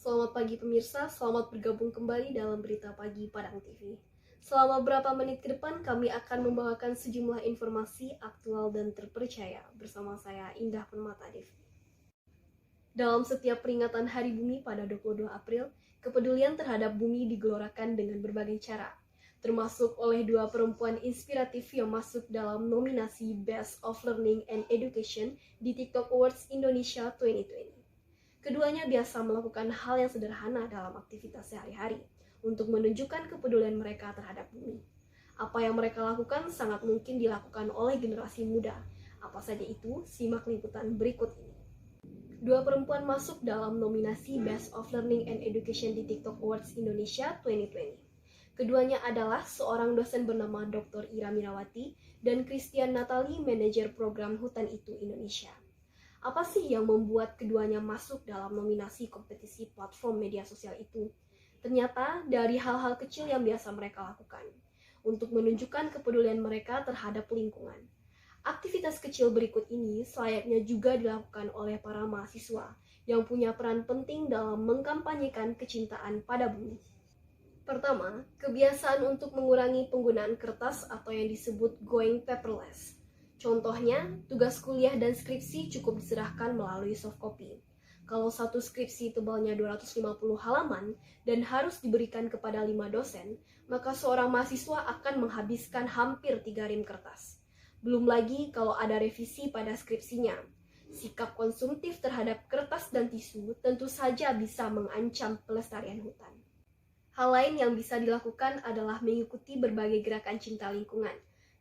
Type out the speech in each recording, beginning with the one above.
Selamat pagi pemirsa, selamat bergabung kembali dalam Berita Pagi Padang TV. Selama beberapa menit ke depan kami akan membawakan sejumlah informasi aktual dan terpercaya bersama saya Indah Permata Devi. Dalam setiap peringatan Hari Bumi pada 22 April, kepedulian terhadap bumi digelorakan dengan berbagai cara, termasuk oleh dua perempuan inspiratif yang masuk dalam nominasi Best of Learning and Education di TikTok Awards Indonesia 2020. Keduanya biasa melakukan hal yang sederhana dalam aktivitas sehari-hari untuk menunjukkan kepedulian mereka terhadap bumi. Apa yang mereka lakukan sangat mungkin dilakukan oleh generasi muda. Apa saja itu? Simak liputan berikut ini. Dua perempuan masuk dalam nominasi Best of Learning and Education di TikTok Awards Indonesia 2020. Keduanya adalah seorang dosen bernama Dr. Ira Mirawati dan Christian Natali, manajer program Hutan Itu Indonesia. Apa sih yang membuat keduanya masuk dalam nominasi kompetisi platform media sosial itu? Ternyata dari hal-hal kecil yang biasa mereka lakukan untuk menunjukkan kepedulian mereka terhadap lingkungan. Aktivitas kecil berikut ini selayaknya juga dilakukan oleh para mahasiswa yang punya peran penting dalam mengkampanyekan kecintaan pada bumi. Pertama, kebiasaan untuk mengurangi penggunaan kertas atau yang disebut going paperless. Contohnya, tugas kuliah dan skripsi cukup diserahkan melalui soft copy. Kalau satu skripsi tebalnya 250 halaman dan harus diberikan kepada 5 dosen, maka seorang mahasiswa akan menghabiskan hampir 3 rim kertas. Belum lagi kalau ada revisi pada skripsinya. Sikap konsumtif terhadap kertas dan tisu tentu saja bisa mengancam pelestarian hutan. Hal lain yang bisa dilakukan adalah mengikuti berbagai gerakan cinta lingkungan.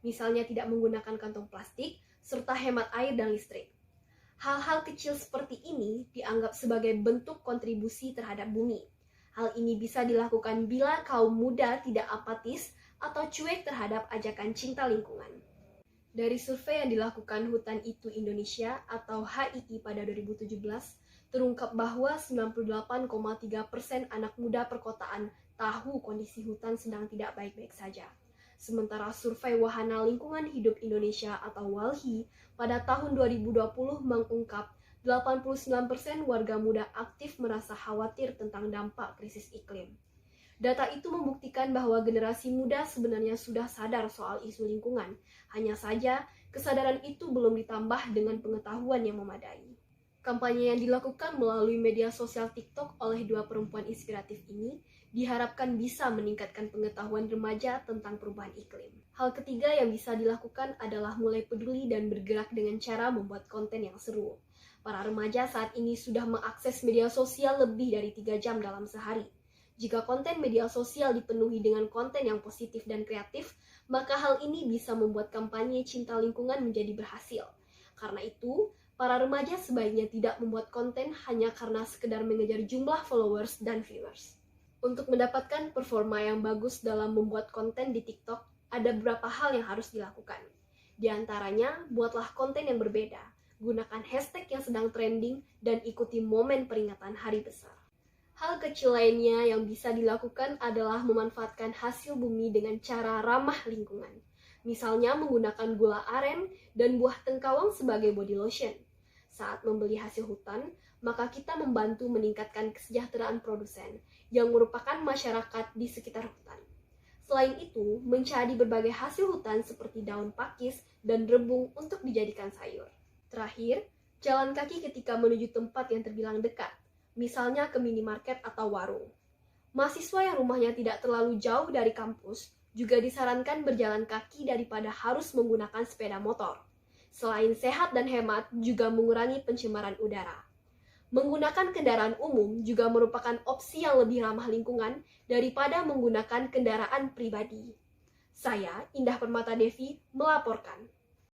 Misalnya tidak menggunakan kantong plastik, serta hemat air dan listrik. Hal-hal kecil seperti ini dianggap sebagai bentuk kontribusi terhadap bumi. Hal ini bisa dilakukan bila kaum muda tidak apatis atau cuek terhadap ajakan cinta lingkungan. Dari survei yang dilakukan Hutan Itu Indonesia atau HII pada 2017, terungkap bahwa 98,3% anak muda perkotaan tahu kondisi hutan sedang tidak baik-baik saja. Sementara survei Wahana Lingkungan Hidup Indonesia atau WALHI pada tahun 2020 mengungkap 89% warga muda aktif merasa khawatir tentang dampak krisis iklim. Data itu membuktikan bahwa generasi muda sebenarnya sudah sadar soal isu lingkungan. Hanya saja, kesadaran itu belum ditambah dengan pengetahuan yang memadai. Kampanye yang dilakukan melalui media sosial TikTok oleh dua perempuan inspiratif ini diharapkan bisa meningkatkan pengetahuan remaja tentang perubahan iklim. Hal ketiga yang bisa dilakukan adalah mulai peduli dan bergerak dengan cara membuat konten yang seru. Para remaja saat ini sudah mengakses media sosial lebih dari 3 jam dalam sehari. Jika konten media sosial dipenuhi dengan konten yang positif dan kreatif, maka hal ini bisa membuat kampanye cinta lingkungan menjadi berhasil. Karena itu, para remaja sebaiknya tidak membuat konten hanya karena sekedar mengejar jumlah followers dan viewers. Untuk mendapatkan performa yang bagus dalam membuat konten di TikTok, ada beberapa hal yang harus dilakukan. Di antaranya, buatlah konten yang berbeda, gunakan hashtag yang sedang trending, dan ikuti momen peringatan hari besar. Hal kecil lainnya yang bisa dilakukan adalah memanfaatkan hasil bumi dengan cara ramah lingkungan. Misalnya menggunakan gula aren dan buah tengkawang sebagai body lotion. Saat membeli hasil hutan, maka kita membantu meningkatkan kesejahteraan produsen yang merupakan masyarakat di sekitar hutan. Selain itu, mencari berbagai hasil hutan seperti daun pakis dan rebung untuk dijadikan sayur. Terakhir, jalan kaki ketika menuju tempat yang terbilang dekat, misalnya ke minimarket atau warung. Mahasiswa yang rumahnya tidak terlalu jauh dari kampus juga disarankan berjalan kaki daripada harus menggunakan sepeda motor. Selain sehat dan hemat, juga mengurangi pencemaran udara. Menggunakan kendaraan umum juga merupakan opsi yang lebih ramah lingkungan daripada menggunakan kendaraan pribadi. Saya, Indah Permata Devi, melaporkan.